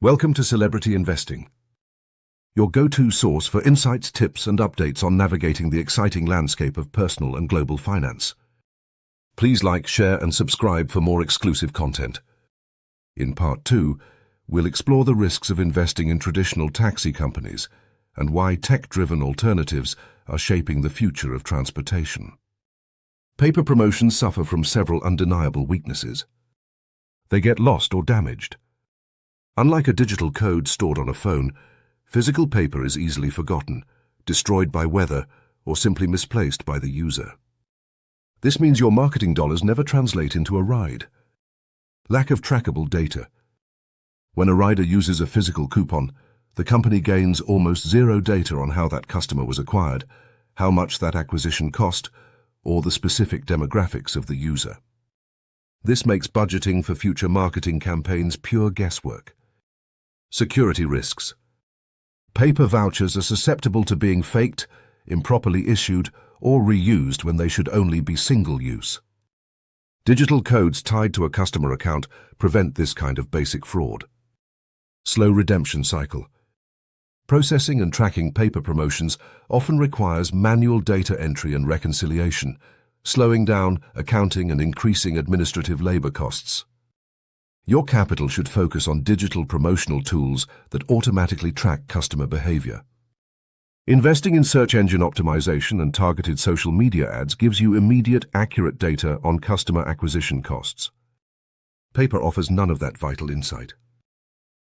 Welcome to Celebrity Investing, your go-to source for insights, tips, and updates on navigating the exciting landscape of personal and global finance. Please like, share, and subscribe for more exclusive content. In Part 2, we'll explore the risks of investing in traditional taxi companies and why tech-driven alternatives are shaping the future of transportation. Paper promotions suffer from several undeniable weaknesses. They get lost or damaged. Unlike a digital code stored on a phone, physical paper is easily forgotten, destroyed by weather, or simply misplaced by the user. This means your marketing dollars never translate into a ride. Lack of trackable data. When a rider uses a physical coupon, the company gains almost zero data on how that customer was acquired, how much that acquisition cost, or the specific demographics of the user. This makes budgeting for future marketing campaigns pure guesswork. Security risks. Paper vouchers are susceptible to being faked, improperly issued, or reused when they should only be single-use. Digital codes tied to a customer account prevent this kind of basic fraud. Slow redemption cycle. Processing and tracking paper promotions often requires manual data entry and reconciliation, slowing down accounting and increasing administrative labor costs. Your capital should focus on digital promotional tools that automatically track customer behavior. Investing in search engine optimization and targeted social media ads gives you immediate, accurate data on customer acquisition costs. Paper offers none of that vital insight.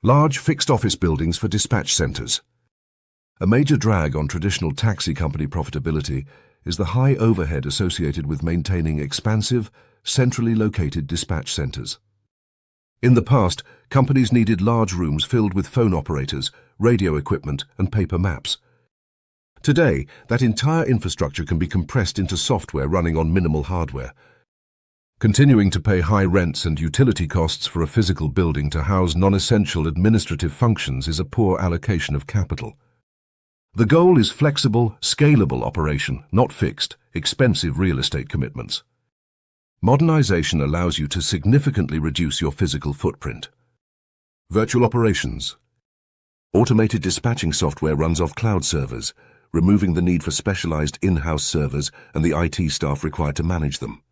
Large fixed office buildings for dispatch centers. A major drag on traditional taxi company profitability is the high overhead associated with maintaining expansive, centrally located dispatch centers. In the past, companies needed large rooms filled with phone operators, radio equipment, and paper maps. Today, that entire infrastructure can be compressed into software running on minimal hardware. Continuing to pay high rents and utility costs for a physical building to house non-essential administrative functions is a poor allocation of capital. The goal is flexible, scalable operation, not fixed, expensive real estate commitments. Modernization allows you to significantly reduce your physical footprint. Virtual operations. Automated dispatching software runs off cloud servers, removing the need for specialized in-house servers and the IT staff required to manage them.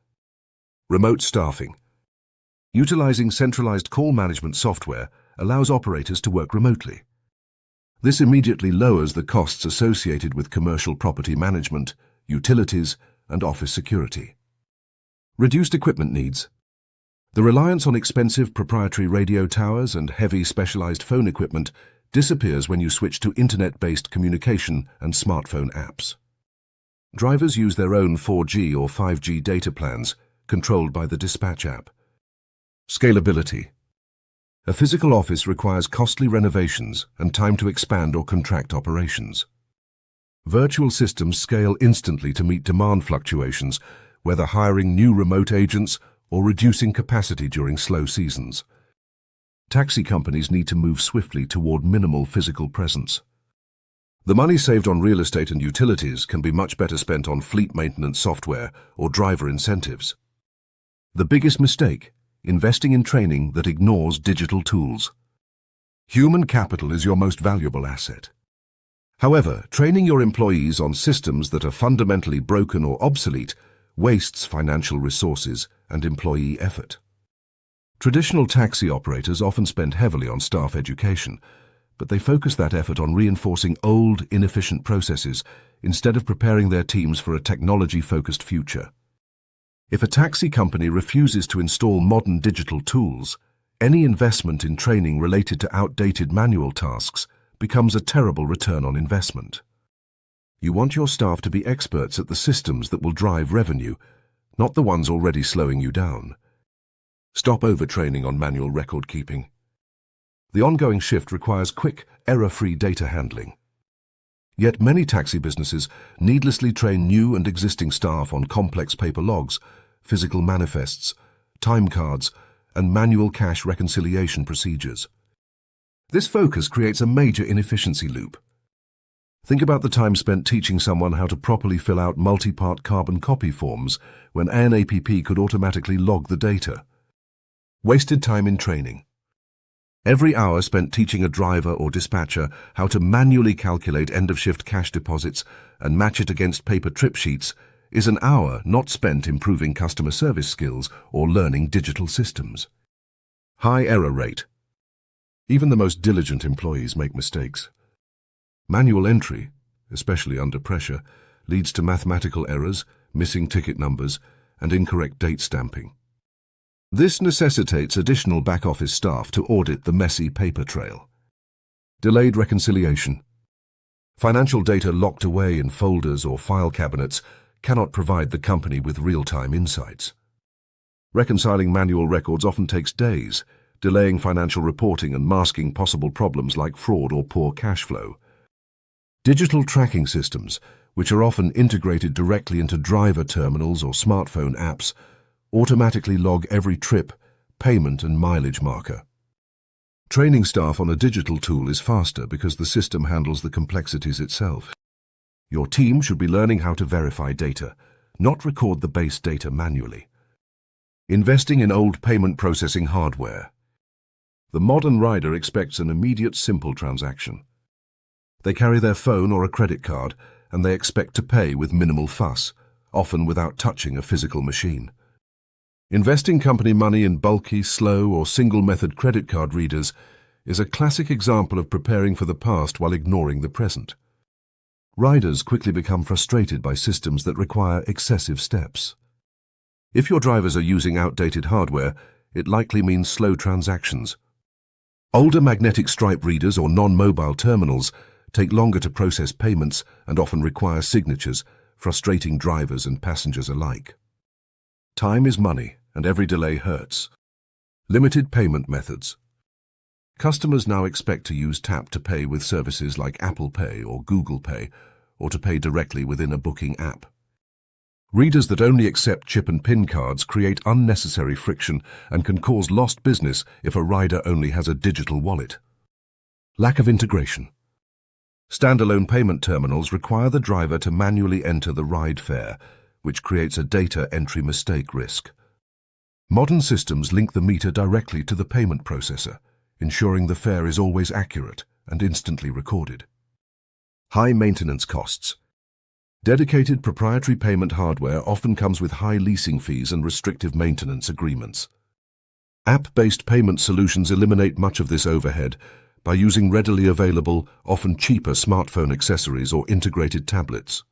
Remote staffing. Utilizing centralized call management software allows operators to work remotely. This immediately lowers the costs associated with commercial property management, utilities, and office security. Reduced equipment needs. The reliance on expensive proprietary radio towers and heavy specialized phone equipment disappears when you switch to internet-based communication and smartphone apps. Drivers use their own 4G or 5G data plans, controlled by the dispatch app. Scalability. A physical office requires costly renovations and time to expand or contract operations. Virtual systems scale instantly to meet demand fluctuations, whether hiring new remote agents or reducing capacity during slow seasons. Taxi companies need to move swiftly toward minimal physical presence. The money saved on real estate and utilities can be much better spent on fleet maintenance software or driver incentives. The biggest mistake: investing in training that ignores digital tools. Human capital is your most valuable asset. However, training your employees on systems that are fundamentally broken or obsolete wastes financial resources and employee effort. Traditional taxi operators often spend heavily on staff education, but they focus that effort on reinforcing old, inefficient processes instead of preparing their teams for a technology-focused future. If a taxi company refuses to install modern digital tools, any investment in training related to outdated manual tasks becomes a terrible return on investment. You want your staff to be experts at the systems that will drive revenue, not the ones already slowing you down. Stop overtraining on manual record keeping. The ongoing shift requires quick, error-free data handling. Yet many taxi businesses needlessly train new and existing staff on complex paper logs, physical manifests, time cards, and manual cash reconciliation procedures. This focus creates a major inefficiency loop. Think about the time spent teaching someone how to properly fill out multi-part carbon copy forms when ANAPP could automatically log the data. Wasted time in training. Every hour spent teaching a driver or dispatcher how to manually calculate end-of-shift cash deposits and match it against paper trip sheets is an hour not spent improving customer service skills or learning digital systems. High error rate. Even the most diligent employees make mistakes. Manual entry, especially under pressure, leads to mathematical errors, missing ticket numbers, and incorrect date stamping. This necessitates additional back-office staff to audit the messy paper trail. Delayed reconciliation. Financial data locked away in folders or file cabinets cannot provide the company with real-time insights. Reconciling manual records often takes days, delaying financial reporting and masking possible problems like fraud or poor cash flow. Digital tracking systems, which are often integrated directly into driver terminals or smartphone apps, automatically log every trip, payment and mileage marker. Training staff on a digital tool is faster because the system handles the complexities itself. Your team should be learning how to verify data, not record the base data manually. Investing in old payment processing hardware. The modern rider expects an immediate, simple transaction. They carry their phone or a credit card, and they expect to pay with minimal fuss, often without touching a physical machine. Investing company money in bulky, slow, or single-method credit card readers is a classic example of preparing for the past while ignoring the present. Riders quickly become frustrated by systems that require excessive steps. If your drivers are using outdated hardware, it likely means slow transactions. Older magnetic stripe readers or non-mobile terminals take longer to process payments and often require signatures, frustrating drivers and passengers alike. Time is money, and every delay hurts. Limited payment methods. Customers now expect to use tap to pay with services like Apple Pay or Google Pay, or to pay directly within a booking app. Readers that only accept chip and PIN cards create unnecessary friction and can cause lost business if a rider only has a digital wallet. Lack of integration. Standalone payment terminals require the driver to manually enter the ride fare, which creates a data entry mistake risk. Modern systems link the meter directly to the payment processor, ensuring the fare is always accurate and instantly recorded. High maintenance costs. Dedicated proprietary payment hardware often comes with high leasing fees and restrictive maintenance agreements. App-based payment solutions eliminate much of this overhead by using readily available, often cheaper smartphone accessories or integrated tablets.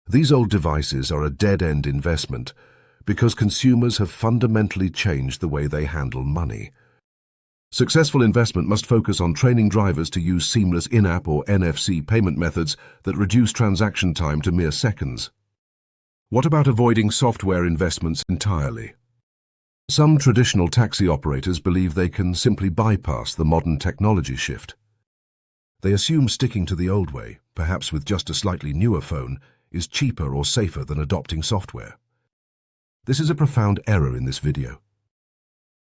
These old devices are a dead-end investment because consumers have fundamentally changed the way they handle money. Successful investment must focus on training drivers to use seamless in-app or NFC payment methods that reduce transaction time to mere seconds. What about avoiding software investments entirely? Some traditional taxi operators believe they can simply bypass the modern technology shift. They assume sticking to the old way, perhaps with just a slightly newer phone, is cheaper or safer than adopting software. This is a profound error in this video.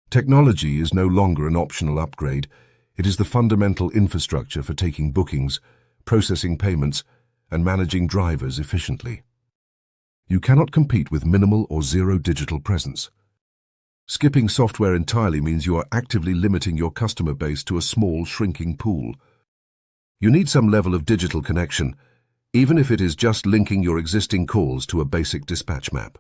Technology is no longer an optional upgrade. It is the fundamental infrastructure for taking bookings, processing payments, and managing drivers efficiently. You cannot compete with minimal or zero digital presence. Skipping software entirely means you are actively limiting your customer base to a small, shrinking pool. You need some level of digital connection, even if it is just linking your existing calls to a basic dispatch map.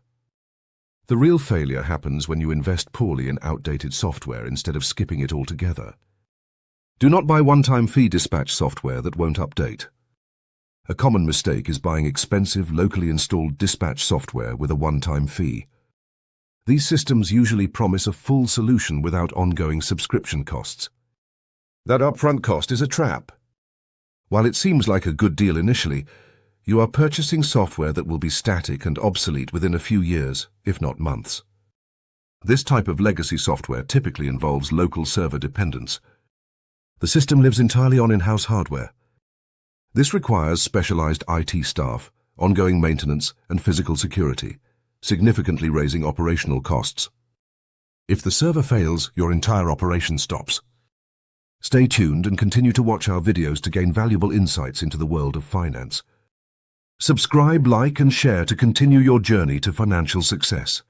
The real failure happens when you invest poorly in outdated software instead of skipping it altogether. Do not buy one-time fee dispatch software that won't update. A common mistake is buying expensive, locally installed dispatch software with a one-time fee. These systems usually promise a full solution without ongoing subscription costs. That upfront cost is a trap. While it seems like a good deal initially, you are purchasing software that will be static and obsolete within a few years, if not months. This type of legacy software typically involves local server dependence. The system lives entirely on in-house hardware. This requires specialized IT staff, ongoing maintenance, and physical security, significantly raising operational costs. If the server fails, your entire operation stops. Stay tuned and continue to watch our videos to gain valuable insights into the world of finance. Subscribe, like, and share to continue your journey to financial success.